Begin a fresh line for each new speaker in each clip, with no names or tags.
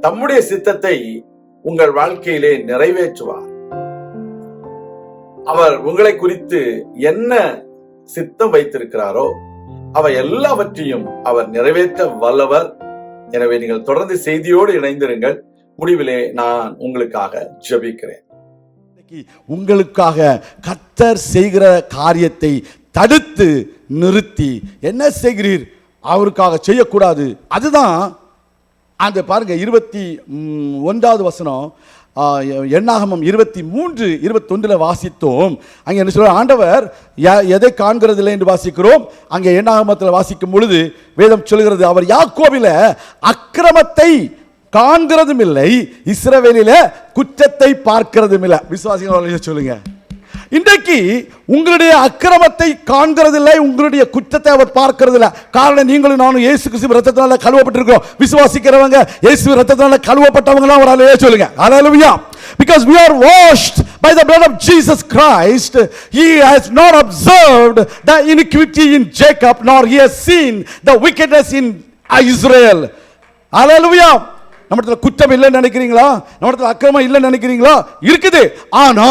தம்முடைய சித்தத்தை உங்கள் வாழ்க்கையிலே நிறைவேற்றுவார். அவர் உங்களை குறித்து என்ன சித்தம் வைத்திருக்கிறாரோ அவை எல்லாவற்றையும் அவர் நிறைவேற்ற வல்லவர். எனவே நீங்கள் தொடர்ந்து செய்தியோடு இணைந்திருங்கள். முடிவிலே நான் உங்களுக்காக ஜெபிக்கிறேன்.
உங்களுக்காக கர்த்தர் செய்கிற காரியத்தை தடுத்து நிறுத்தி என்ன செய்கிறீர், அவருக்காக செய்யக்கூடாது. அதுதான் அந்த பாருங்க 21வது வசனம், எண்ணாகமம் 23:21 வாசித்தோம். அங்கே என்ன சொல்ற, ஆண்டவர் எதை காண்கிறதில்லை என்று வாசிக்கிறோம். அங்கே எண்ணாகமத்தில் வாசிக்கும் பொழுது வேதம் சொல்கிறது, அவர் யாக்கோபில அக்கிரமத்தை காண்கிறதும் இல்லை, இஸ்ரவேலில குற்றத்தை பார்க்கிறதும் இல்லை. விசுவாசிகள் சொல்லுங்க, இன்றைக்கு உங்களுடைய அக்கிரமத்தை காண்கிறதில்லை, உங்களுடைய குற்றத்தை அவர் பார்க்கிறதில்லை. காரணம், நீங்களும் நானும் இயேசு கிறிஸ்து ரத்தத்தினால கழுவப்பட்டிருக்கிறோம். விசுவாசிக்கிறவங்க இயேசு ரத்தத்தினால கழுவப்பட்டவங்க ஒரு ஆளே சொல்லுங்க. ஹல்லேலூயா. Because we are washed by the blood of Jesus Christ. He has not observed the iniquity in Jacob, nor he has seen the wickedness in Israel. Hallelujah. நம்மிடத்துல குற்றம் இல்லைன்னு நினைக்கிறீங்களா? நம்மிடத்துல அக்கிரமம் இல்லைன்னு நினைக்கிறீங்களா? இருக்குது. ஆனா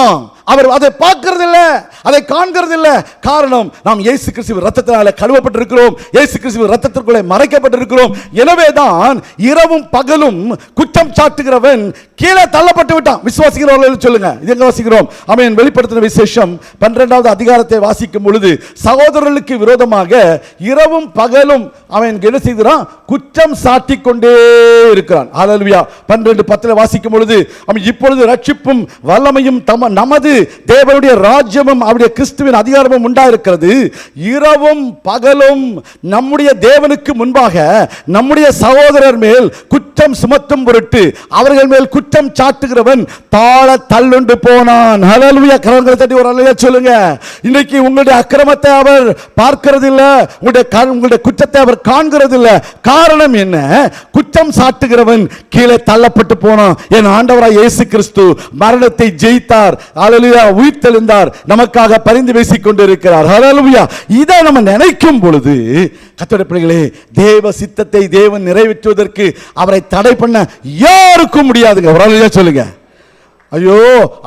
அவர் அதை பார்க்கிறது இல்லை, அதை காண்கிறது இல்லை. காரணம், நாம் இயேசு கிறிஸ்துவின் ரத்தத்தினால கழுவப்பட்டிருக்கிறோம், இயேசு கிறிஸ்துவின் ரத்தத்திற்குள்ளே மறைக்கப்பட்டிருக்கிறோம். எனவே தான் இரவும் பகலும் குற்றம் சாட்டுகிறவன் கீழே தள்ளப்பட்டு விட்டான். விசுவாசிக்கிறவர்கள் சொல்லுங்க, இது எங்க வாசிக்கிறோம்? ஆமென். வெளிப்படுத்தின விசேஷம் 12வது அதிகாரத்தை வாசிக்கும் பொழுது, சகோதரர்களுக்கு விரோதமாக இரவும் பகலும் அவன் என்ன செய்கிறான்? குற்றம் சாட்டிக் கொண்டே இருக்கிறான். ஹல்லேலூயா. 12:10 வாசிக்கும் பொழுது, அவன் இப்பொழுது ரட்சிப்பும் வல்லமையும் நமது தேவனுடைய ராஜ்யமும் அவருடைய கிறிஸ்துவின் அதிகாரமும் உண்டாயிருக்கிறது. இரவும் பகலும் நம்முடைய தேவனுக்கு முன்பாக நம்முடைய சகோதரர் மேல் குற்றம் சுமத்தும் பொருட்டு அவர்கள் மேல் குற்றம் சாட்டுகிறவன் தாழ தள்ளுண்டு போனான். ஹல்லேலூயா. கரங்களை தட்டி ஒரு அல்லேலூயா சொல்லுங்க. இன்னைக்கு உங்களுடைய அக்கிரமத்தை அவர் பார்க்கிறது இல்ல, உங்களுடைய குற்றத்தை அவர் காண்கிறது இல்ல. காரணம் என்ன? குற்றம் சாட்டுகிறவன் கீழே தள்ளப்பட்டு போனான். என் ஆண்டவராய் இயேசு கிறிஸ்து மரணத்தை ஜெயித்தார். ஹல்லேலூயா. உயிர்த்தெழுந்தார், நமக்காக பரிந்து பேசிக் கொண்டிருக்கிறார். ஹல்லேலூயா. இதை நம்ம நினைக்கும் பொழுது கர்த்தருடைய பிள்ளைகளே, தேவ சித்தத்தை தேவன் நிறைவேற்றுவதற்கு அவரை தடை பண்ண யாருக்கும் முடியாதுங்க. ஹல்லேலூயா சொல்லுங்க. ஐயோ,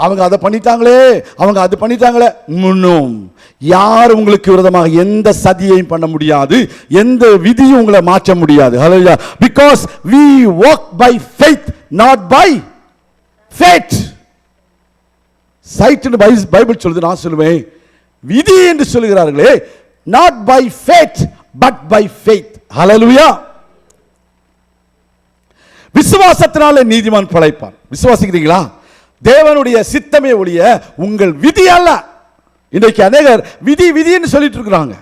அவங்க அதை பண்ணிட்டாங்களே, அவங்க அது பண்ணிட்டாங்களே, முன்னும் யார் உங்களுக்கு விரோதமாக எந்த சதியையும் பண்ண முடியாது, எந்த விதியும் உங்களை மாற்ற முடியாது. Hallelujah. Because we walk by faith, not by faith. Sight Bible சொல்லுது, நான் சொல்லுவேன் விதி என்று சொல்லுகிறார்களே, not by faith but by faith. ஹல்லேலூயா. விசுவாசத்தினாலே நீதிமான் பிழைப்பான். விசுவாசிக்கிறீங்களா? தேவனுடைய சித்தமே ஒழிய உங்கள் விதி அல்ல. இன்றைக்கு அநேகர் விதி விதின்னு சொல்லிட்டு இருக்கிறாங்க.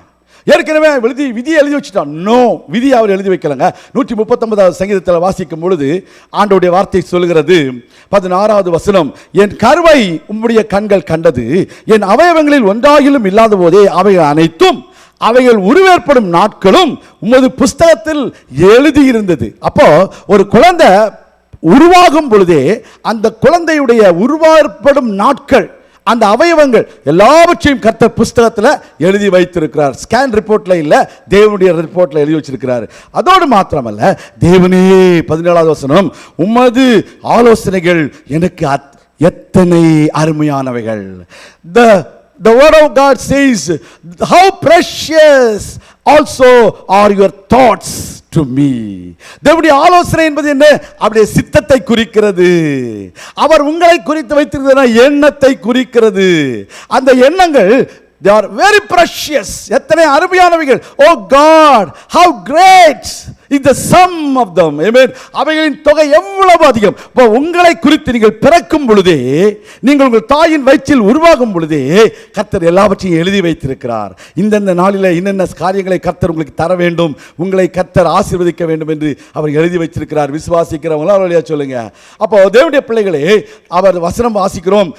ஏற்கனவே விதி எழுதி வச்சுட்டான். நோ, விதி அவர் எழுதி வைக்கலங்க. 139வது சங்கீதத்தில் வாசிக்கும் பொழுது ஆண்டவருடைய வார்த்தை சொல்கிறது, 16வது வசனம், என் கருவை உம்முடைய கண்கள் கண்டது, என் அவயவங்களில் ஒன்றாகிலும் இல்லாத போதே அவைகள் அனைத்தும் அவைகள் உருவேற்படும் நாட்களும் உமது புஸ்தகத்தில் எழுதியிருந்தது. அப்போ ஒரு குழந்தை உருவாகும் பொழுதே அந்த குழந்தையுடைய உருவாக்கப்படும் நாட்கள், அந்த அவயவங்கள் எல்லாவற்றையும் கர்த்தர் புஸ்தகத்தில் எழுதி வைத்திருக்கிறார். ஸ்கேன் ரிப்போர்ட்ல இல்ல, தேவனுடைய ரிப்போர்ட்ல எழுதி வச்சிருக்கிறார். அதோடு மாத்திரமல்ல, தேவனே 17வது வசனம், உமது ஆலோசனைகள் எனக்கு எத்தனை அருமையானவைகள். The word of God says, how precious also are your thoughts to me. தேவனுடைய ஆலோசனை என்பது என்ன? அவருடைய சித்தத்தை குறிக்கிறது. அவர் உங்களை குறித்து வைத்திருக்கிற எண்ணத்தை குறிக்கிறது. அந்த எண்ணங்கள் they are very precious. எத்தனை அருமையானவைகள். Oh God, how great is the sum of them. Amen. அவைகளின் தொகை எவ்வளவு அதிகம். இப்போ உங்களை குறித்து நீங்கள் பிறக்கும் பொழுதே, நீங்கள் உங்கள் தாயின் வயிற்றில் உருவாகும் பொழுதே கர்த்தர் எல்லாவற்றையும் எழுதி வைத்திருக்கிறார். இந்தந்த நாளில் இன்னென்ன காரியங்களை கர்த்தர் உங்களுக்கு தர வேண்டும், உங்களை கர்த்தர் ஆசீர்வதிக்க வேண்டும் என்று அவர் எழுதி வைத்திருக்கிறார். விசுவாசிக்கிறவங்களா அவரையா சொல்லுங்க. அப்போ தேவனுடைய பிள்ளைகளே, அவர் வசனம் வாசிக்கிறோம்.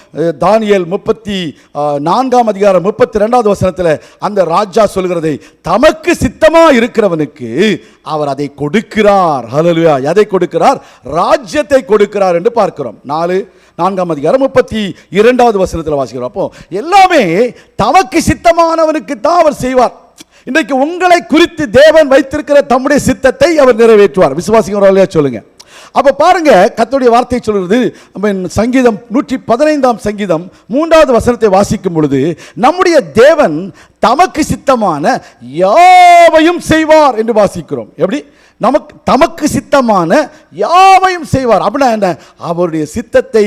தானியேல் 34ஆம் அதிகாரம் 32வது வசனத்தில் அந்த ராஜா சொல்கிறதை, தமக்கு சித்தமா இருக்கிறவனுக்கு அவர் அதை கொடுக்கிறார். ஹல்லேலூயா. எதை கொடுக்கிறார்? ராஜ்யத்தை கொடுக்கிறார் என்று பார்க்கிறோம். 4ஆம் அதிகாரம் 32வது வசனத்தில் வாசிக்கிறோம். அப்போ எல்லாமே தமக்கு சித்தமானவனுக்கு தான் அவர் செய்வார். இன்றைக்கு உங்களை குறித்து தேவன் வைத்திருக்கிற தம்முடைய சித்தத்தை அவர் நிறைவேற்றுவார். விசுவாசிக்கிறவர்களே சொல்லுங்க. அப்ப பாருங்க, கர்த்தருடைய வார்த்தை சொல்றது, சங்கீதம் 115 சங்கீதம் 3வது வசனத்தை வாசிக்கும் பொழுது, நம்முடைய தேவன் தமக்கு சித்தமான யாவையும் செய்வார் என்று வாசிக்கிறோம். எப்படி? தமக்கு சித்தமான யாவையும் செய்வார் அப்படின்னா என்ன? அவருடைய சித்தத்தை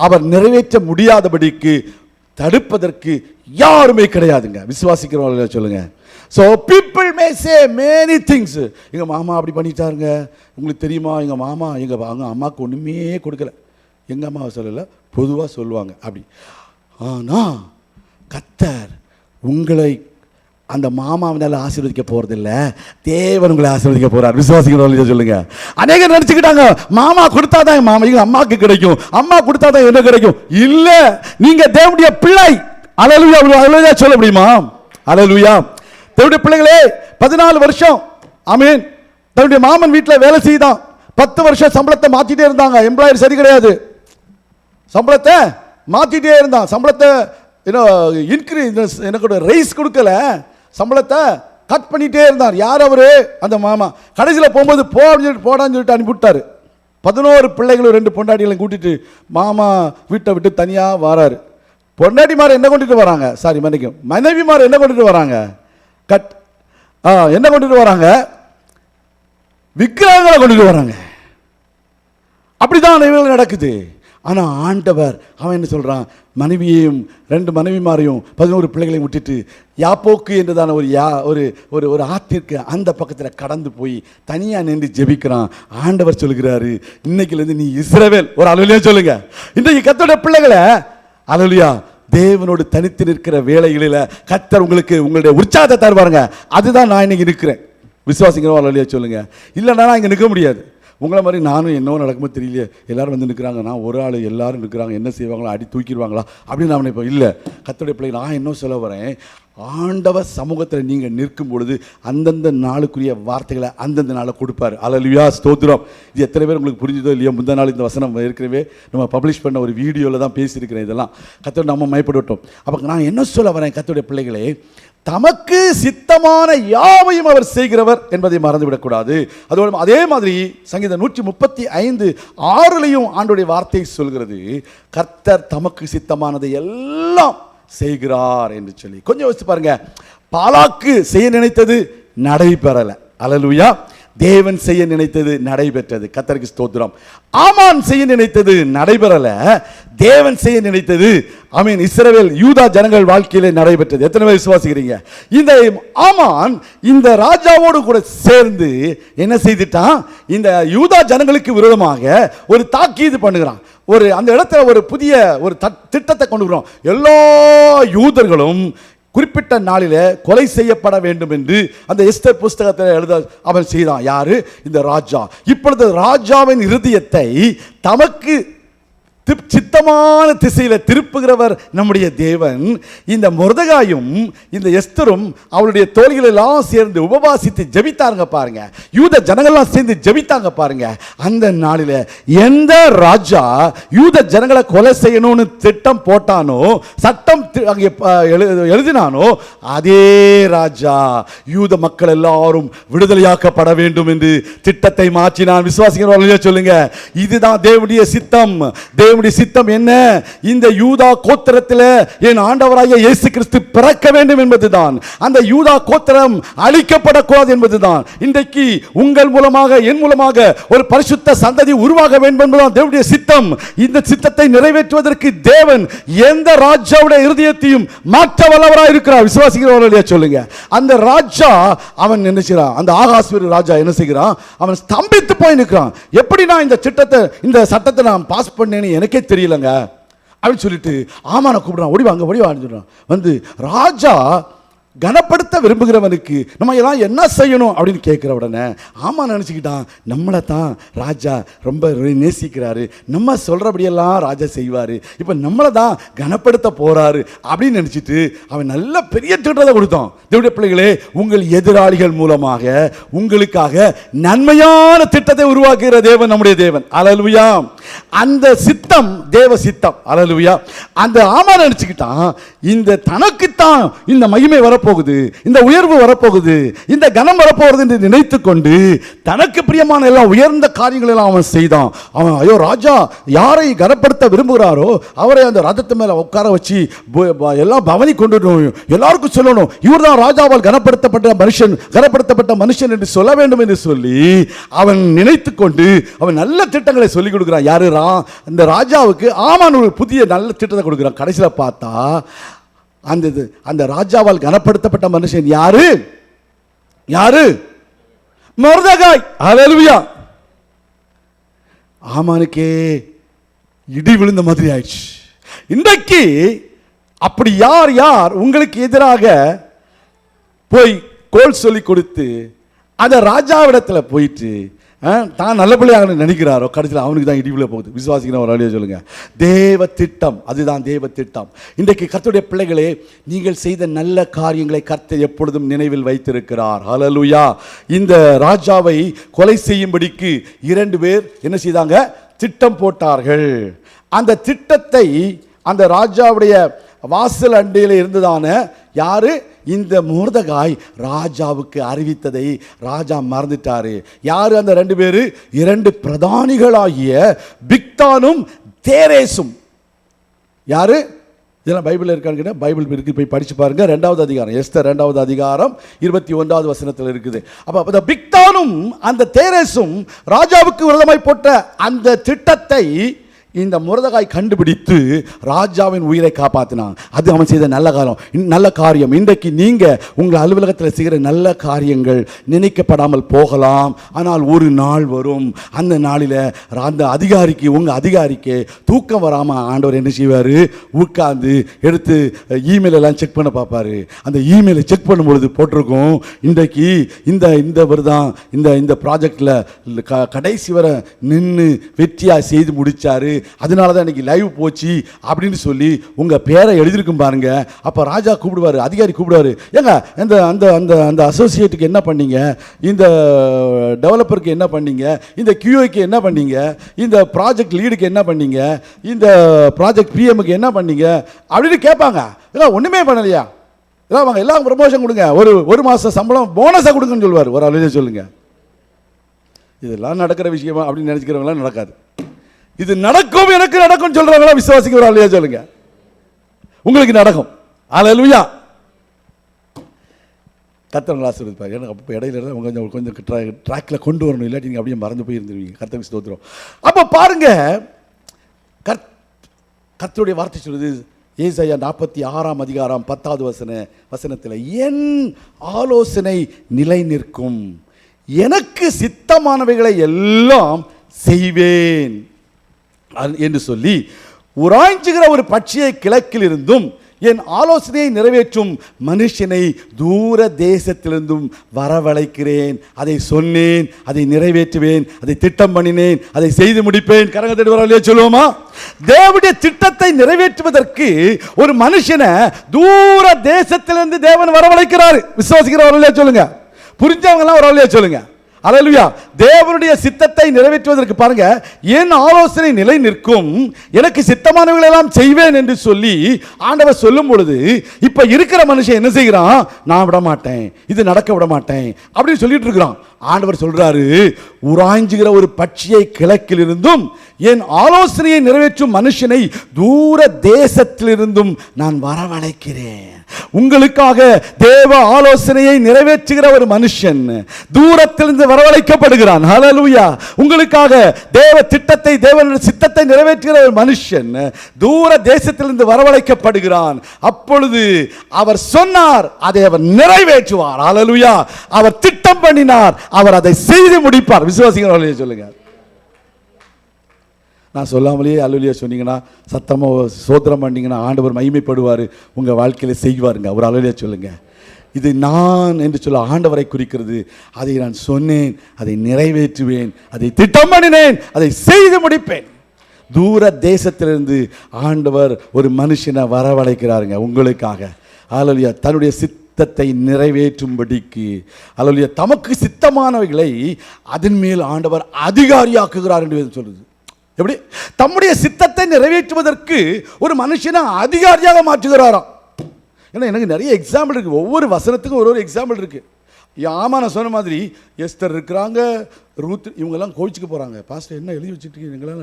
அவர் நிறைவேற்ற முடியாதபடிக்கு தடுப்பதற்கு யாருமே கிடையாதுங்க. விசுவாசிக்கிறவங்க சொல்லுங்க. So people may say many things. எங்க மாமா அப்படி பண்ணிட்டாருங்க, உங்களுக்கு தெரியுமா, எங்க மாமா எங்க அம்மாவுக்கு ஒண்ணுமே கொடுக்கல, எங்க அம்மாவை சொல்லல, பொதுவாக சொல்லுவாங்க அப்படி. ஆனா கர்த்தர் உங்களை அந்த மாமாவினால ஆசீர்வதிக்க போறதில்ல, தேவன் உங்களை ஆசீர்வதிக்க போறார். விசுவாசிக்கிறவங்க சொல்லுங்க. அநேகர் நினைச்சுக்கிட்டாங்க, மாமா கொடுத்தாதான் என் மாமா எங்க அம்மாவுக்கு கிடைக்கும், அம்மா கொடுத்தாதான் என்ன கிடைக்கும். இல்ல, நீங்க தேவனுடைய பிள்ளை. அல்லேலூயா. அல்லேலூயா சொல்ல முடியுமா? அல்லேலூயா. தேவனுடைய பிள்ளைகளே, 14 வருஷம் ஆமென் தன்னுடைய மாமன் வீட்டில் வேலை செய்தான். 10 வருஷம் சம்பளத்தை மாத்திட்டே இருந்தாங்க. எம்ப்ளாயர் சரி கிடையாது, சம்பளத்தை மாத்திட்டே இருந்தான். சம்பளத்தை இன்க்ரீஸ் எனக்கு ரைஸ் கொடுக்கல, சம்பளத்தை கட் பண்ணிட்டே இருந்தார். யார் அவரு? அந்த மாமா. கடைசியில் போகும்போது போடான்னு சொல்லிட்டு அனுப்பிவிட்டாரு. 11 பிள்ளைகளும் 2 பொண்டாட்டிகளையும் கூட்டிட்டு மாமா வீட்டை விட்டு தனியாக வராரு. பொண்டாட்டிமார் என்ன கொண்டுட்டு வராங்க? சாரி மன்னிக்கும், மனைவிமார் என்ன கொண்டுட்டு வராங்க? என்ன கொண்டுட்டு வராங்க? விக்கிரகங்களை கொண்டுட்டு வராங்க. அப்படிதான் நடக்குது. ஆனா ஆண்டவர் அவன் என்ன சொல்றான்? மனைவியையும் 2 மனைவிமாரையும் 11 பிள்ளைகளையும் விட்டுட்டு யாப்போக்கு என்றதான ஒரு ஆத்திற்கு அந்த பக்கத்தில் கடந்து போய் தனியா நின்று ஜெபிக்கிறான். ஆண்டவர் சொல்லுகிறாரு, இன்னைக்குலேருந்து நீ இஸ்ரவேல். ஒரு அல்லேலூயா சொல்லுங்க. இன்றைக்கு கர்த்தருடைய பிள்ளைகளை அல்லேலூயா தேவனோடு தனித்து நிற்கிற வேளைகளில் கர்த்தர் உங்களுக்கு உங்களுடைய உற்சாகத்தை தருவாருங்க. அதுதான் நான் இன்னைக்கு நிற்கிறேன். விசுவாசிக்கிறோம். அல்லேலூயா சொல்லுங்க. இல்லைன்னா நான் இங்கே நிற்க முடியாது. உங்களை மாதிரி நானும் என்ன நடக்குமோ தெரியலையே, எல்லாரும் வந்து நிற்கிறாங்க, நான் ஒரு ஆள், எல்லாரும் நிற்கிறாங்க, என்ன செய்வாங்களா, அடி தூக்கிடுவாங்களா அப்படின்னு நான் நினைப்பேன். இல்லை, கர்த்தருடைய பிள்ளைகள், நான் என்ன சொல்ல வரேன், ஆண்டவர் சமூகத்தில் நீங்கள் நிற்கும் பொழுது அந்தந்த நாளுக்குரிய வார்த்தைகளை அந்தந்த நாளை கொடுப்பார். அல்லேலூயா, ஸ்தோத்திரம். இது எத்தனை பேர் உங்களுக்கு புரிஞ்சுதோ இல்லையோ, முந்தா நாள் இந்த வசனம் ஏற்கனவே நம்ம பப்ளிஷ் பண்ண ஒரு வீடியோவில் தான் பேசியிருக்கிறேன். இதெல்லாம் கர்த்தர் நம்ம மயப்படட்டும். அப்போ நான் என்ன சொல்ல வரேன், கர்த்தருடைய பிள்ளைகளே, தமக்கு சித்தமான யாவையும் அவர் செய்கிறவர் என்பதை மறந்துவிடக்கூடாது. அதோடு அதே மாதிரி சங்கீதம் 135:6 ஆண்டோடைய வார்த்தை சொல்கிறது, கர்த்தர் தமக்கு சித்தமானதை எல்லாம் செய்கிறார் என்று சொல்லி. கொஞ்சம் யோசிச்சு பாருங்க. பாலாக்கு செய்ய நினைத்தது நடைபெறல. அல்லேலூயா. தேவன் செய்ய நினைத்தது நடைபெற்றது. கர்த்தருக்கு ஸ்தோத்திரம். ஆமான் செய்ய நினைத்தது நடைபெறல, தேவன் செய்ய நினைத்தது ஆமென் இஸ்ரவேல் யூதா ஜனங்கள் வாழ்க்கையிலே நடைபெற்றது. எத்தனை பேர் விசுவாசிக்கிறீங்க? இந்த ஆமான் இந்த ராஜாவோடு கூட சேர்ந்து என்ன செய்துட்டான்? இந்த யூதா ஜனங்களுக்கு விரோதமாக ஒரு தாக்கீது பண்ணுகிறான். அந்த இடத்துல ஒரு புதிய ஒரு திட்டத்தை கொண்டு வரோம். எல்லா யூதர்களும் குறிப்பிட்ட நாளில் கொலை செய்யப்பட வேண்டும் என்று அந்த எஸ்தர் புஸ்தகத்தில் எழுத அவன் செய்தான். யாரு? இந்த ராஜா. இப்பொழுது ராஜாவின் இருதயத்தை தமக்கு சித்தமான திசையில திருப்புகிறவர் நம்முடைய தேவன். இந்த மொர்தெகாயும் இந்த எஸ்தரும் அவளுடைய தோழிகள் எல்லாம் சேர்ந்து உபவாசித்து ஜெபித்தாங்க பாருங்க. யூத ஜனங்கள்லாம் சேர்ந்து ஜெபித்தாங்க பாருங்க. அந்த நாளில எந்த ராஜா யூத ஜனங்களை கொலை செய்யணும்னு திட்டம் போட்டானோ, சட்டம் அங்கே எழுதினானோ, அதே ராஜா யூத மக்கள் எல்லாரும் விடுதலையாக்கப்பட வேண்டும் என்று திட்டத்தை மாற்றினான். விசுவாசிக்கிறவர்களே சொல்லுங்க. இதுதான் தேவனுடைய சித்தம். தேவனுடைய சித்தம் என்ன? இந்த யூதா கோத்திரத்தில் என் ஆண்டவராகிய இயேசு கிறிஸ்து பிறக்க வேண்டும் என்பதுதான். அந்த யூதா கோத்திரம் அழிக்கப்படக்கூடாது என்பதுதான். இன்றைக்கு உங்கள் மூலமாக, என் மூலமாக ஒரு பரிசுத்த சந்ததி உருவாக வேண்டும் என்பதுதான் தேவனுடைய சித்தம். இந்த சித்தத்தை நிறைவேற்றுவதற்கு தேவன் எந்த ராஜாவுடைய இருதயத்தையும் மாற்ற வல்லவராய் இருக்கிறார். விசுவாசிக்கிறவர்களே சொல்லுங்க. அந்த ராஜா அவன் என்ன செய்றான்? அந்த ஆகாஸ்வர ராஜா என்ன செய்கிறான்? அவன் ஸ்தம்பித்து போய் நிற்கிறான். எப்படி நான் இந்த சட்டத்தை நான் பாஸ் பண்ணேன்னு எனக்கே தெரியலங்க அப்படின்னு சொல்லிட்டு ஆமான கூப்பிடுறான். ஓடி வாங்க, ஓடி வான்னு சொல்றான். வந்து ராஜா கனப்படுத்த விரும்புகிறவனுக்கு நம்ம எல்லாம் என்ன செய்யணும் அப்படின்னு கேட்குற உடனே ஆமா நினச்சிக்கிட்டான், நம்மளை தான் ராஜா ரொம்ப நேசிக்கிறாரு, நம்ம சொல்கிறபடியெல்லாம் ராஜா செய்வார், இப்போ நம்மளை தான் கனப்படுத்த போகிறாரு அப்படின்னு நினச்சிட்டு அவன் நல்ல பெரிய திட்டத்தை கொடுத்தான். தேவனுடைய பிள்ளைகளே, உங்கள் எதிராளிகள் மூலமாக உங்களுக்காக நன்மையான திட்டத்தை உருவாக்குகிற தேவன் நம்முடைய தேவன். அல்லேலூயா. அந்த சித்தம் தேவ சித்தம். அல்லேலூயா. அந்த ஆமா நினச்சிக்கிட்டான், இந்த தனக்குத்தான் இந்த மகிமை வர வரப்போகுது, இந்த உயர்வு வரப்போகுது, இந்த கனம் வரப்போகுது என்று நினைத்து கொண்டு தனக்கு பிரியமான எல்லாம் உயர்ந்த காரியங்கள் எல்லாம் அவன் செய்தான். அவன் ஐயோ ராஜா யாரை கனப்படுத்த விரும்புகிறாரோ அவரை அந்த ரதத்து மேல உட்கார வச்சு எல்லாம் பவனி கொண்டு எல்லாருக்கும் சொல்லணும், இவர் தான் ராஜாவால் கனப்படுத்தப்பட்ட மனுஷன் என்று சொல்ல வேண்டும் என்று சொல்லி அவன் நினைத்து கொண்டு அவன் நல்ல திட்டங்களை சொல்லிக் கொடுக்கிறான். யாரு? இந்த ராஜாவுக்கு ஆமான் ஒரு புதிய நல்ல திட்டத்தை கொடுக்கிறான். கடைசியில் பார்த்தா அந்த ராஜாவால் கனப்படுத்தப்பட்ட மனுஷன் யாரு? மொர்தெகாய். ஹல்லேலூயா. ஆமானுக்கே இடி விழுந்த மாதிரி ஆயிடுச்சு. இன்றைக்கு அப்படி யார் உங்களுக்கு எதிராக போய் கோல் சொல்லி கொடுத்து அந்த ராஜாவிடத்தில் போயிட்டு தான் நல்ல பிள்ளையாக நினைக்கிறாரோ கடைசியில் அவனுக்கு தான் இடிவுல போகுது. விசுவாசிக்கிற ஒரு வழியை சொல்லுங்க. தேவ திட்டம், அதுதான் தேவ திட்டம். இன்றைக்கு கர்த்தருடைய பிள்ளைகளே, நீங்கள் செய்த நல்ல காரியங்களை கர்த்தர் எப்பொழுதும் நினைவில் வைத்திருக்கிறார். ஹல்லேலூயா. இந்த ராஜாவை கொலை செய்யும்படிக்கு 2 பேர் என்ன செய்தாங்க? திட்டம் போட்டார்கள். அந்த திட்டத்தை அந்த ராஜாவுடைய வாசல் அண்டையில் இருந்ததான யாரு? இந்த மொர்தெகாய் ராஜாவுக்கு அறிவித்ததை ராஜா மறந்துட்டாரு. யாரு அந்த 2 பேரு? 2 பிரதானிகளாகிய பிக்தானும் தேரேசும். யாரு? இதெல்லாம் பைபிள் இருக்கான்னு பைபிள் இருக்கு, போய் படிச்சு பாருங்க. 2வது அதிகாரம், எஸ்தர் 2வது அதிகாரம் 21வது வசனத்தில் இருக்குது. அப்ப பிக்தானும் அந்த தேரேசும் ராஜாவுக்கு விரோதமாய் போட்ட அந்த திட்டத்தை இந்த மொர்தெகாய் கண்டுபிடித்து ராஜாவின் உயிரை காப்பாற்றினான். அது அவன் செய்த நல்ல காரியம். இன்றைக்கு நீங்க உங்கள் அலுவலகத்தில் செய்கிற நல்ல காரியங்கள் நினைக்கப்படாமல் போகலாம். ஆனால் ஒரு நாள் வரும், அந்த நாளில் அந்த அதிகாரிக்கு, உங்க அதிகாரிக்கு தூக்கம் வராம ஆண்டவர் என்ன செய்வார்? உட்கார்ந்து எடுத்து இமெயில் எல்லாம் செக் பண்ண பார்ப்பாரு. அந்த இமெயிலை செக் பண்ணும்பொழுது போட்டிருக்கும், இன்றைக்கு இந்த வருதான் இந்த ப்ராஜெக்ட்ல கடைசி வரை நின்று வெற்றியா செய்து முடிச்சாரு, அதனால தான் இன்னைக்கு லைவ் போச்சு அப்படின்னு சொல்லி உங்க பேரை எழுதியிருக்கும் பாருங்க. அப்ப ராஜா கூப்பிடுவாரு, அதிகாரி கூப்பிடுவாரு, ஏங்க இந்த அந்த அந்த அந்த அசோசியேட்டுக்கு என்ன பண்ணீங்க, இந்த டெவலப்பருக்கு என்ன பண்ணீங்க, இந்த கியூஐக்கு என்ன பண்ணீங்க, இந்த ப்ராஜெக்ட் லீடுக்கு என்ன பண்ணீங்க, இந்த ப்ராஜெக்ட் பிஎம்க்கு என்ன பண்ணீங்க அப்படின்னு கேட்பாங்க. எல்லாம் ஒண்ணுமே பண்ணலையா? எல்லாம் வாங்க எல்லாம் ப்ரமோஷன் கொடுங்க, ஒரு மாசம் சம்பளம் போனஸா கொடுங்கன்னு சொல்லுவார். ஒரு அலுவலர் சொல்லுங்க, இதெல்லாம் நடக்கிற விஷயமா அப்படின்னு நினைச்சுக்கிறவங்களாம் நடக்காது. இது நடக்கும், எனக்கு நடக்கும் சொல்றவங்களா விசுவாசிக்கிறவரா இல்லையா சொல்லுங்க? உங்களுக்கு நடக்கும். ஹல்லேலூயா. கர்த்தர் ஆசீர்வதிப்பார். எனக்கு அப்போ இடையில கொஞ்சம் ட்ராக்ல கொண்டு வரணும், இல்லாட்டி நீங்க அப்படியே மறந்து போய் இருந்துருவீங்க. கர்த்தருக்கு ஸ்தோத்திரம். அப்ப பாருங்க, கர்த்தருடைய வார்த்தை சொல்லுது, ஏசாயா 46ஆம் அதிகாரம் 10வது வசனத்தில், என் ஆலோசனை நிலை நிற்கும், எனக்கு சித்தமானவைகளை எல்லாம் செய்வேன் என்று சொல்லி உராய்ஞ்சுகிற ஒரு பட்சியை கிழக்கில் இருந்தும் என் ஆலோசனையை நிறைவேற்றும் மனுஷனை தூர தேசத்திலிருந்தும் வரவழைக்கிறேன். அதை சொன்னேன், அதை நிறைவேற்றுவேன், அதை திட்டம் பண்ணினேன், அதை செய்து முடிப்பேன். கரங்க தட்டி வரலையே சொல்லுவோமா? தேவனுடைய திட்டத்தை நிறைவேற்றுவதற்கு ஒரு மனுஷனை தூர தேசத்திலிருந்து தேவன் வரவழைக்கிறார். விசுவாசிக்கிறவர்களே சொல்லுங்க, புரிஞ்சவங்க எல்லாம் வரலையே சொல்லுங்க. ஹல்லேலூயா. தேவனுடைய சித்தத்தை நிறைவேற்றுவதற்கு பாருங்க, என் ஆலோசனை நிலை நிற்கும், எனக்கு சித்தமானவர்கள் எல்லாம் செய்வேன் என்று சொல்லி ஆண்டவர் சொல்லும் பொழுது, இப்ப இருக்கிற மனுஷன் என்ன செய்கிறான்? நான் விட மாட்டேன், இது நடக்க விட மாட்டேன் அப்படின்னு சொல்லிட்டு இருக்கிறான். ஆண்டவர் சொல்றாரு, உராய்ஞ்சுகிற ஒரு பட்சியை கிழக்கில் இருந்தும் என் ஆலோசனையை நிறைவேற்றும் மனுஷனை தூர தேசத்திலிருந்தும் நான் வரவழைக்கிறேன். உங்களுக்காக தேவ ஆலோசனையை நிறைவேற்றுகிற ஒரு மனுஷன் தூரத்திலிருந்து வரவழைக்கப்படுகிறான். ஹல்லேலூயா. உங்களுக்காக தேவ திட்டத்தை, தேவனுடைய சித்தத்தை நிறைவேற்றுகிற ஒரு மனுஷன் தூர தேசத்திலிருந்து வரவழைக்கப்படுகிறான். அப்பொழுது அவர் சொன்னார், அதை அவர் நிறைவேற்றுவார். ஹல்லேலூயா. அவர் திட்டம் பண்ணினார், அவர் அதை செய்து முடிப்பார். விசுவாசிக்கிறவர்களே சொல்லுங்க. நான் சொல்லாமலேயே அல்லேலூயா சொன்னீங்கன்னா, சத்தமாக சோத்திரம் பண்ணீங்கன்னா ஆண்டவர் மகிமைப்படுவார், உங்கள் வாழ்க்கையில் செய்வாருங்க. ஒரு அல்லேலூயா சொல்லுங்க. இது நான் என்று சொல்ல ஆண்டவரை குறிக்கிறது. அதை நான் சொன்னேன், அதை நிறைவேற்றுவேன், அதை திட்டம் பண்ணினேன், அதை செய்து முடிப்பேன். தூர தேசத்திலிருந்து ஆண்டவர் ஒரு மனுஷனை வரவழைக்கிறாருங்க உங்களுக்காக. அல்லேலூயா. தன்னுடைய சித்தத்தை நிறைவேற்றும்படிக்கு, அல்லேலூயா, தமக்கு சித்தமானவைகளை அதன் மேல் ஆண்டவர் அதிகாரியாக்குகிறார் என்று சொல்லுது. எப்படி? தம்முடைய சித்தத்தை நிறைவேற்றுவதற்கு ஒரு மனுஷனை அதிகாரியாக மாற்றுகிறாராம். ஏன்னா எனக்கு நிறைய எக்ஸாம்பிள் இருக்குது, ஒவ்வொரு வசனத்துக்கும் ஒரு எக்ஸாம்பிள் இருக்குது. ஆமாம், நான் சொன்ன மாதிரி எஸ்தர் இருக்கிறாங்க, ரூத், இவங்கெல்லாம் கோவிச்சுக்கு போகிறாங்க. பாஸ்டர் என்ன எழுதி வச்சுட்டு எங்களாம்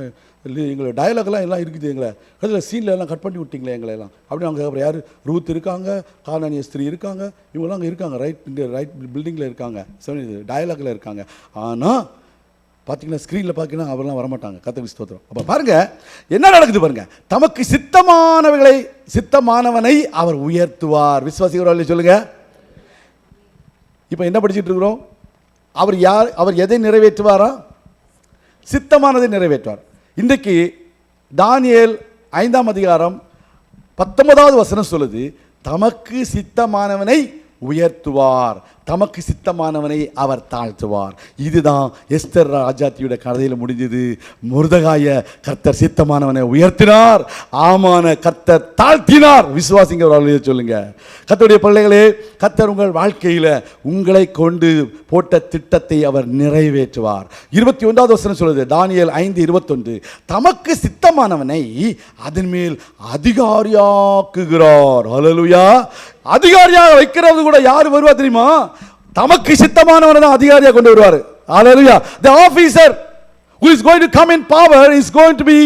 எங்களை டயலாக்லாம் எல்லாம் இருக்குது, எங்களை அதில் சீனில் எல்லாம் கட் பண்ணி விட்டிங்களே எங்களை எல்லாம் அப்படி. அவங்க அப்புறம் யார், ரூத் இருக்காங்க, கானானிய ஸ்திரீ இருக்காங்க, இவங்கெல்லாம் அங்கே இருக்காங்க, இங்கே ரைட் பில்டிங்கில் இருக்காங்க, டயலாகில் இருக்காங்க. ஆனால் பார்த்தீங்கன்னா ஸ்க்ரீனில் பார்த்தீங்கன்னா அவரெல்லாம் வரமாட்டாங்க. கர்த்தருக்கு ஸ்தோத்திரம். அப்போ பாருங்கள் என்ன நடக்குது பாருங்கள். தமக்கு சித்தமானவனை அவர் உயர்த்துவார். விசுவாசிக்கிறவர்களே சொல்லுங்கள். இப்போ என்ன படிச்சுட்டு இருக்கிறோம்? அவர் யார்? அவர் எதை நிறைவேற்றுவாரா? சித்தமானதை நிறைவேற்றுவார். இன்றைக்கு தானியேல் 5ஆம் அதிகாரம் 19வது வசனம் சொல்லுது, தமக்கு சித்தமானவனை உயர்த்துவார், தமக்கு சித்தமானவனை அவர் தாழ்த்துவார். இதுதான் எஸ்தர் ராஜாத்தியோட கதையில் முடிஞ்சது. மொர்தெகாய கர்த்தர் சித்தமானவனை உயர்த்தினார், ஆமான கர்த்தர் தாழ்த்தினார். விசுவாசிங்க சொல்லுங்க. கர்த்தருடைய பிள்ளைகளே, கர்த்தர் உங்கள் வாழ்க்கையில் உங்களை கொண்டு போட்ட திட்டத்தை அவர் நிறைவேற்றுவார். 21வது வசனம் சொல்லுது, தானியேல் 5:21, தமக்கு சித்தமானவனை அதன் மேல் அதிகாரியாக்குகிறார். ஹல்லேலூயா. அதிகாரியாக வைக்கிறது கூட யார் வருவா தெரியுமா? தமக்கு சித்தமானவனை தான் அதிகாரியாக கொண்டு வருவார். ஹல்லேலூயா. The officer who is going to come in power is going to be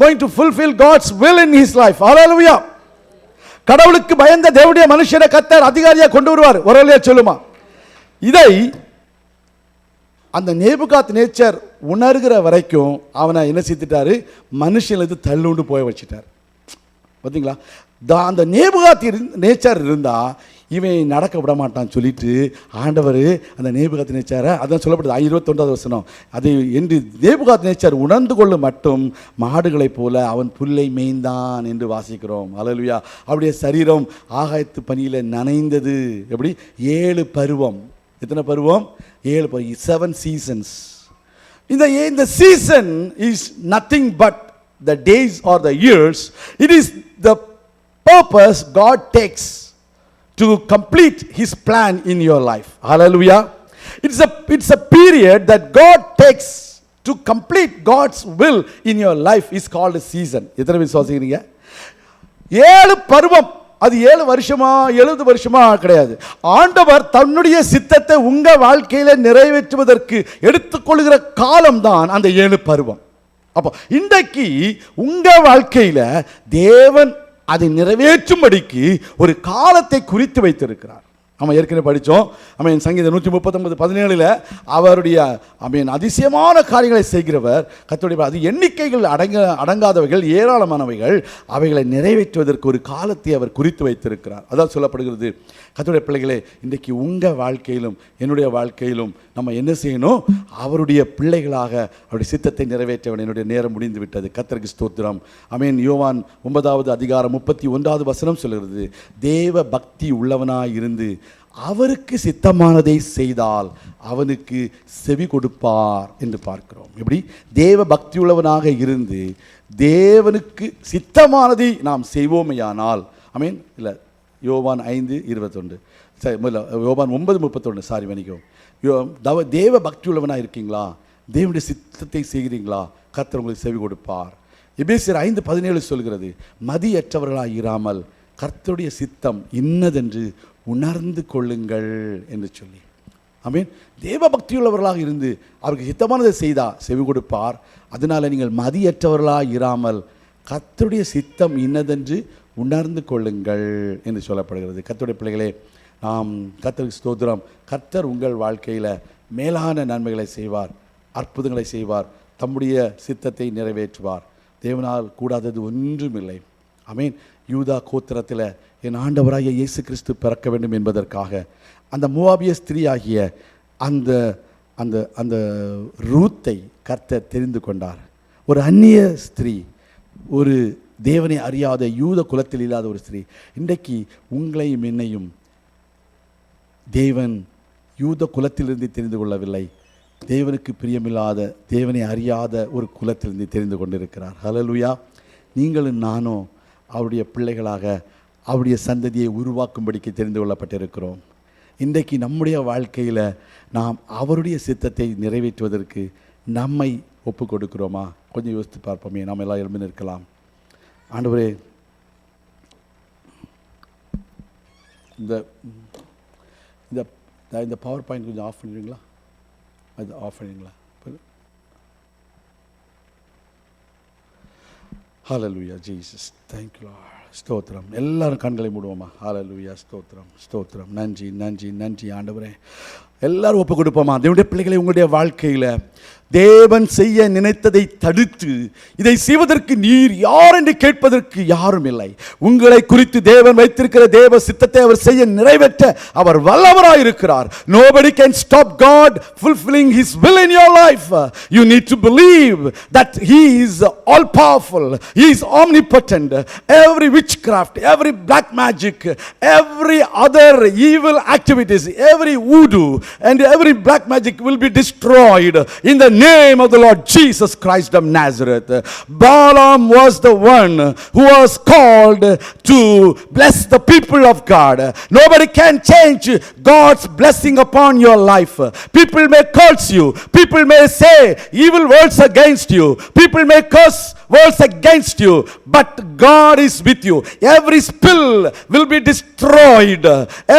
going to fulfill God's will in his life. Hallelujah. கடவுளுக்கு பயந்த தேவனுடைய மனுஷனை கர்த்தர் அதிகாரியாக கொண்டு வருவார். ஒருவேளை சொல்லுமா? இதை அந்த நேபுகாத்நேச்சர் உணர்கிற வரைக்கும் அவனை என்ன செய்துட்டாரு? மனுஷனுக்கு தள்ளுண்டு போய் வச்சுட்டார். பார்த்தீங்களா? அந்த நேபுகாத்நேச்சர் இருந்தால் இவன் நடக்க விட மாட்டான்னு சொல்லிட்டு ஆண்டவர் அந்த நேபுகாத்நேச்சரை, அதான் சொல்லப்படுது 21வது வசனம், அதை என்று நேபுகாத்நேச்சர் உணர்ந்து கொள்ள மட்டும் மாடுகளைப் போல அவன் புல்லை மேய்ந்தான் என்று வாசிக்கிறோம். ஹல்லேலூயா. அவருடைய சரீரம் ஆகாயத்து பனியில் நனைந்தது. எப்படி? 7 பருவம். எத்தனை பருவம்? 7 பருவம். 7 சீசன்ஸ். இந்த season is nothing but the days or the years. It is the purpose God takes to complete his plan in your life. Hallelujah. It's a period that God takes to complete God's will in your life is called a season. எத்தனை விசுவாசிக்கிறீங்க? 7 பருவம். அது 7 வருஷமா 70 வருஷமா கிடையாது. ஆண்டவர் தன்னுடைய சித்தத்தை உங்க வாழ்க்கையில நிறைவேற்றுவதற்கு எடுத்துக்கொள்கிற காலம்தான் அந்த 7 பருவம். அப்போ இன்றைக்கு உங்க வாழ்க்கையில தேவன் அதை நிறைவேற்றும்படிக்கு ஒரு காலத்தை குறித்து வைத்திருக்கிறார். நம்ம ஏற்கனவே படித்தோம். சங்கீதம் 139:17 அவருடைய அதிசயமான காரியங்களை செய்கிறவர் கர்த்தருடைய, அது எண்ணிக்கைகள் அடங்காதவைகள், ஏராளமானவைகள், அவைகளை நிறைவேற்றுவதற்கு ஒரு காலத்தை அவர் குறித்து வைத்திருக்கிறார். அதான் சொல்லப்படுகிறது. கர்த்தருடைய பிள்ளைகளே, இன்றைக்கு உங்கள் வாழ்க்கையிலும் என்னுடைய வாழ்க்கையிலும் நம்ம என்ன செய்யணும்? அவருடைய பிள்ளைகளாக அவருடைய சித்தத்தை நிறைவேற்ற என்னுடைய நேரம் முடிந்து விட்டது. கர்த்தருக்கு ஸ்தோத்திரம். யோவான் 9வது அதிகாரம் 31வது வசனம் சொல்கிறது, தேவ பக்தி உள்ளவனாய் இருந்து அவருக்கு சித்தமானதை செய்தால் அவனுக்கு செவி கொடுப்பார் என்று பார்க்கிறோம். எப்படி? தேவ பக்தி உள்ளவனாக இருந்து தேவனுக்கு சித்தமானதை நாம் செய்வோமையானால், இல்லை யோவான் 5:21, சரி முதல்ல யோவான் 9:31, சாரி மன்னிக்கவும். தேவ பக்தி உள்ளவனாக இருக்கீங்களா? தேவனுடைய சித்தத்தை செய்கிறீங்களா? கர்த்தர் உங்களுக்கு செவி கொடுப்பார். எபேசியர் 5:17 சொல்கிறது, மதியற்றவர்களாக இராமல் கர்த்தருடைய சித்தம் இன்னதென்று உணர்ந்து கொள்ளுங்கள் என்று சொல்லி. தேவ பக்தியுள்ளவர்களாக இருந்து அவருக்கு சித்தமானதை செய்தால் செவி கொடுப்பார். அதனால் நீங்கள் மதியற்றவர்களாக இராமல் கர்த்தருடைய சித்தம் இன்னதென்று உணர்ந்து கொள்ளுங்கள் என்று சொல்லப்படுகிறது. கர்த்தருடைய பிள்ளைகளே, நாம் கர்த்தருக்கு ஸ்தோத்திரம். கர்த்தர் உங்கள் வாழ்க்கையில் மேலான நன்மைகளை செய்வார், அற்புதங்களை செய்வார், தம்முடைய சித்தத்தை நிறைவேற்றுவார். தேவனால் கூடாதது ஒன்றுமில்லை. யூதா கோத்திரத்தில் என் ஆண்டவராகிய இயேசு கிறிஸ்து பிறக்க வேண்டும் என்பதற்காக அந்த மோவாபிய ஸ்திரீ ஆகிய அந்த அந்த அந்த ரூத்தை கர்த்தர் தெரிந்து கொண்டார். ஒரு அந்நிய ஸ்திரீ, ஒரு தேவனை அறியாத யூத குலத்தில் இல்லாத ஒரு ஸ்திரீ. இன்றைக்கு உங்களையும் என்னையும் தேவன் யூத குலத்திலிருந்து தெரிந்து கொள்ளவில்லை, தேவனுக்கு பிரியமில்லாத தேவனை அறியாத ஒரு குலத்திலிருந்து தெரிந்து கொண்டிருக்கிறார். ஹல்லேலூயா. நீங்களும் நானும் அவருடைய பிள்ளைகளாக அவருடைய சந்ததியை உருவாக்கும்படிக்கு தெரிந்து கொள்ளப்பட்டிருக்கிறோம். இன்றைக்கு நம்முடைய வாழ்க்கையில் நாம் அவருடைய சித்தத்தை நிறைவேற்றுவதற்கு நம்மை ஒப்பு கொடுக்கிறோமா? கொஞ்சம் யோசித்து பார்ப்போமே. நாம் எல்லாம் எழுந்து நிற்கலாம். ஆண்டவரே, இந்த இந்த இந்த பவர் பாயிண்ட் கொஞ்சம் ஆஃப் பண்ணிடுவீங்களா? அது ஆஃப் பண்ணிடுங்களா? Hallelujah Jesus, thank you Lord. ஸ்தோத்திரம். எல்லாரும் கண்களை மூடுவோமா? ஹல்லேலூயா, ஸ்தோத்திரம், ஸ்தோத்திரம். நன்றி நன்றி நன்றி ஆண்டவரே. எல்லாரும் ஒப்பு கொடுப்போமா? தேவனுடைய பிள்ளைகளை, உங்களுடைய வாழ்க்கையில் தேவன் செய்ய நினைத்ததை தடுத்து இதை செய்வதற்கு நீர் யார் என்று கேட்பதற்கு யாரும் இல்லை. உங்களை குறித்து தேவன் வைத்திருக்கிற தேவ சித்தத்தை அவர் செய்ய நிறைவேற்ற அவர் வல்லவராய் இருக்கிறார். Nobody can stop God fulfilling his will in your life. You need to believe that he is all powerful, he is omnipotent. Every witchcraft, every black magic, every other evil activities, every voodoo and every black magic will be destroyed in the name of the Lord Jesus Christ of Nazareth. Balaam was the one who was called to bless the people of God. Nobody can change God's blessing upon your life. People may curse you, people may say evil words against you, people may curse words against you, but God is with you. Every spell will be destroyed,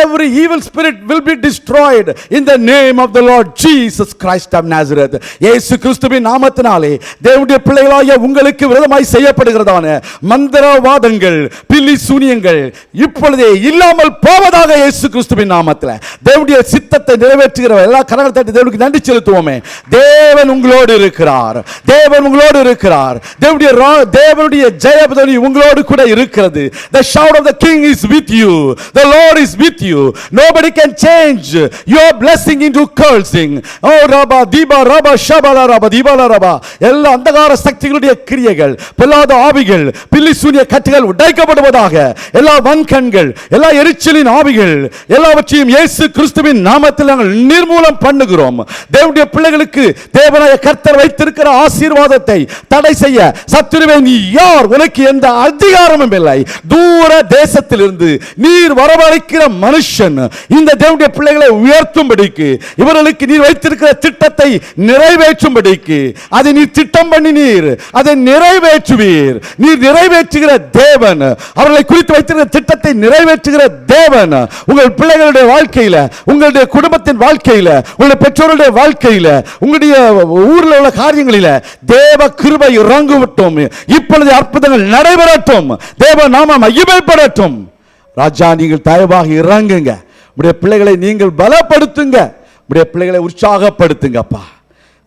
every evil spirit will be destroyed in the name of the Lord Jesus Christ of Nazareth. இயேசு கிறிஸ்துவின் நாமத்தினாலே தேவனுடைய பிள்ளைகளாகிய உங்களுக்கு விரோதமாய் செய்யப்படுகிறதான மந்திரவாதங்கள், பில்லி சூனியங்கள் இப்பொழுதே இல்லாமல் போவதாக இயேசு கிறிஸ்துவின் நாமத்தில். தேவனுடைய சித்தத்தை நிறைவேற்றுகிற எல்லா கரங்களை தட்டி தேவனுக்கு நன்றி செலுத்துவோமே. தேவன் உங்களோடு இருக்கிறார், தேவன் உங்களோடு இருக்கிறார். தேவனுடைய ஜெயபதவி உங்களோடு கூட இருக்கிறது. The shout of the king is with you, the Lord is with you. Nobody can change your blessing into cursing. Oh raba diba raba shabala raba dibala raba. எல்லா அந்தகார சக்திகளுடைய கிரியைகள், பொல்லாத ஆவிகள், பில்லி சூனிய கட்டுகள் உடைக்கப்படுவதாக. எல்லா வன்கண்கள், எல்லா எரிச்சலின் ஆவிகள் எல்லாவற்றையும் இயேசு கிறிஸ்துவின் நாமத்தில் நாங்கள் நிர்மூலம் பண்ணுகிறோம். தேவனுடைய பிள்ளைகளுக்கு தேவனாய கர்த்தர் வைத்திருக்கிற ஆசீர்வாதத்தை தடை செய்ய சத்துருவே நீ யார்? உனக்கு எந்த அதிகாரமும் இல்லை. தூர தேசத்திலிருந்து நீர் வரவழைக்கிற மனுஷன் இந்த தேவனுடைய பிள்ளைகளை உயர்த்தும்படிக்கு, இவர்களுக்கு நீர் வைத்திருக்கிற திட்டத்தை நிறைவேற்றும்படிக்கு, அதை நீர் திட்டம் பண்ணினீர், அதை நிறைவேற்றுவீர். நீர் நிறைவேற்றுகிற தேவன், அவர்களை குறித்து வைத்திருக்கிற திட்டத்தை நிறைவேற்றுகிற தேவன் உங்கள் பிள்ளைகளுடைய வாழ்க்கையில, உங்களுடைய குடும்பத்தின் வாழ்க்கையில, உங்களுடைய பெற்றோருடைய வாழ்க்கையில, உங்களுடைய ஊரில் உள்ள காரியங்களில தேவ கிருபை இறங்கட்டும். இப்பொழுது அற்புதங்கள் நடைபெறட்டும். தேவ நாமம் மகிமைப்படட்டும். ராஜா, நீங்கள் தயவாக இறங்குங்க. உடைய பிள்ளைகளை நீங்கள் பலப்படுத்துங்க, உடைய பிள்ளைகளை உற்சாகப்படுத்துங்கப்பா.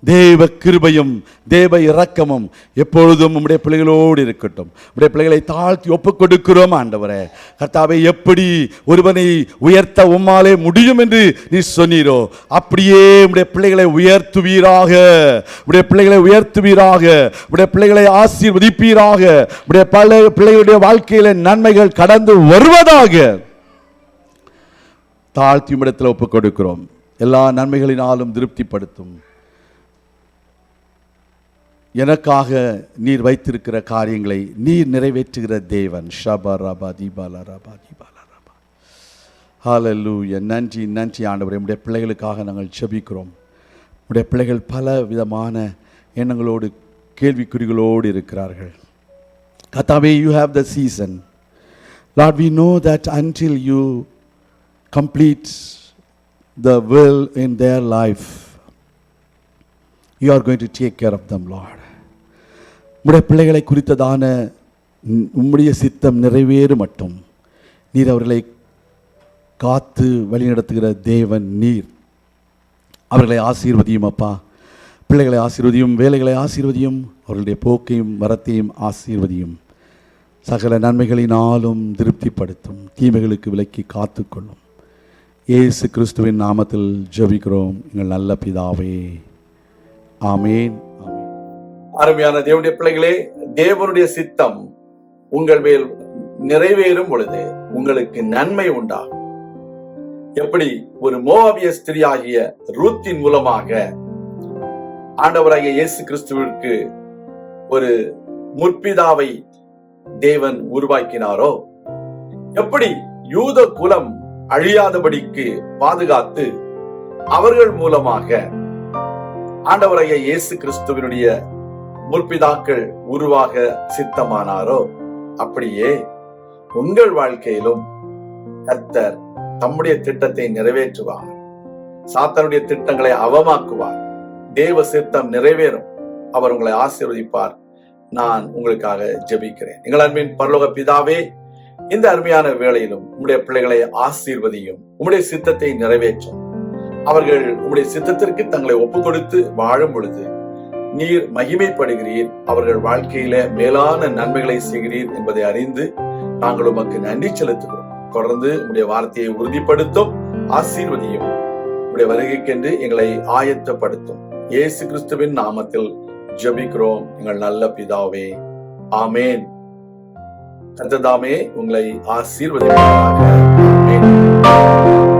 தேவ கிருபையும் தேவ இரக்கமும் எப்பொழுதும் உம்முடைய பிள்ளைகளோடு இருக்கட்டும். உம்முடைய பிள்ளைகளை தாழ்த்தி ஒப்புக் கொடுக்கிறோம் ஆண்டவரே. கர்த்தாவே, எப்படி ஒருவனை உயர்த்த உம்மாலே முடியும் என்று நீ சொன்னீரோ அப்படியே உம்முடைய பிள்ளைகளை உயர்த்துவீராக, உம்முடைய பிள்ளைகளை உயர்த்துவீராக, உம்முடைய பிள்ளைகளை ஆசீர்வதிப்பீராக. உம்முடைய பிள்ளைகளுடைய வாழ்க்கையில நன்மைகள் கடந்து வருவதாக தாழ்த்தி உம்மிடத்தில் ஒப்புக் கொடுக்கிறோம். எல்லா நன்மைகளினாலும் திருப்திப்படுத்தும். எனக்காக நீர் வைத்திருக்கிற காரியங்களை நீர் நிறைவேற்றுகிற தேவன். ஷபா ரபா தீபாலா ரபா தீபாலா ரபா. ஹல்லேலூயா. நன்றி நன்றி ஆண்டவரே. உம்முடைய பிள்ளைகளுக்காக நாங்கள் ஜெபிக்கிறோம். உம்முடைய பிள்ளைகள் பல விதமான எண்ணங்களோடு கேள்விக்குறிகளோடு இருக்கிறார்கள். கர்த்தாவே, you have the season. Lord, we know that until you complete the will in their life, you are going to take care of them, Lord. உம்முடைய பிள்ளைகளை குறித்ததான உம்முடைய சித்தம் நிறைவேறு மட்டும் நீர் அவர்களை காத்து வழிநடத்துகிற தேவன் நீர். அவர்களை ஆசீர்வதியும் அப்பா. பிள்ளைகளை ஆசீர்வதியும், வேலைகளை ஆசீர்வதியும், அவர்களுடைய போக்கையும் வரத்தையும் ஆசீர்வதியும். சகல நன்மைகளினாலும் திருப்திப்படுத்தும். தீமைகளுக்கு விலக்கி காத்துக்கொள்ளும். இயேசு கிறிஸ்துவின் நாமத்தில் ஜெபிக்கிறோம் எங்கள் நல்ல பிதாவே. ஆமென்.
அருமையான தேவனுடைய பிள்ளைகளே, தேவனுடைய சித்தம் உங்கள் மேல் நிறைவேறும் பொழுது உங்களுக்கு நன்மை உண்டாகும். எப்படி ஒரு மோவாபிய ஸ்திரியாகிய ரூத்தின் மூலமாக ஆண்டவராகிய இயேசு கிறிஸ்துவிற்கு ஒரு முற்பிதாவை தேவன் உருவாக்கினாரோ, எப்படி யூத குலம் அழியாதபடிக்கு பாதுகாத்து அவர்கள் மூலமாக ஆண்டவராகிய இயேசு கிறிஸ்துவினுடைய முற்பிதாக்கள் உருவாக சித்தமானாரோ, அப்படியே உங்கள் வாழ்க்கையிலும் கர்த்தர் தம்முடைய திட்டத்தை நிறைவேற்றுவார். சாத்தானுடைய திட்டங்களை அவமாக்குவார். தேவ சித்தம் நிறைவேறும். அவர் உங்களை ஆசீர்வதிப்பார். நான் உங்களுக்காக ஜெபிக்கிறேன். எங்கள் அன்பின் பரலோக பிதாவே, இந்த அருமையான வேளையிலும் உம்முடைய பிள்ளைகளை ஆசீர்வதியும். உம்முடைய சித்தத்தை நிறைவேற்றும். அவர்கள் உம்முடைய சித்தத்திற்கு தங்களை ஒப்புக் கொடுத்து வாழும் பொழுது நீர் மகிமைப்படுகிறீர். அவர்கள் வாழ்க்கையில மேலான நன்மைகளை செய்கிறீர் என்பதை அறிந்து நாங்கள் உமக்கு நன்றி செலுத்துகிறோம். தொடர்ந்து உம்முடைய வார்த்தையை உறுதிப்படுத்தும், ஆசீர்வதியும். உம்முடைய வருகைக்கென்று எங்களை ஆயத்தப்படுத்தும். இயேசு கிறிஸ்துவின் நாமத்தில் ஜெபிக்கிறோம் எங்கள் நல்ல பிதாவே, ஆமேன். கர்த்தர் தாமே உங்களை ஆசீர்வதிப்பாராக. ஆமென்.